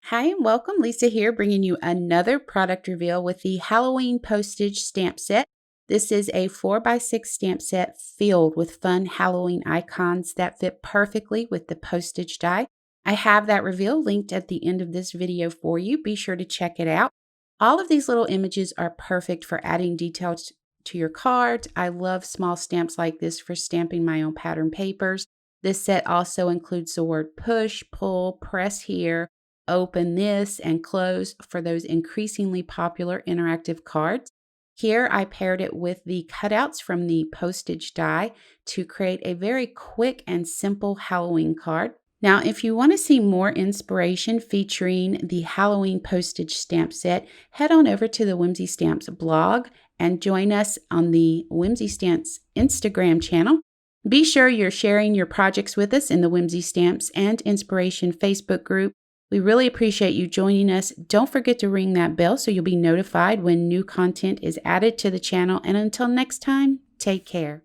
Hi and welcome. Lisa here, bringing you another product reveal with the Halloween Postage stamp set. This is a 4x6 stamp set filled with fun Halloween icons that fit perfectly with the postage die. I have that reveal linked at the end of this video for you. Be sure to check it out. All of these little images are perfect for adding details to your cards. I love small stamps like this for stamping my own pattern papers. This set also includes the word push, pull, press here, open this, and close for those increasingly popular interactive cards. Here I paired it with the cutouts from the postage die to create a very quick and simple Halloween card. Now, if you want to see more inspiration featuring the Halloween postage stamp set, head on over to the Whimsy Stamps blog and join us on the Whimsy Stamps Instagram channel. Be sure you're sharing your projects with us in the Whimsy Stamps and Inspiration Facebook group. We really appreciate you joining us. Don't forget to ring that bell so you'll be notified when new content is added to the channel. And until next time, take care.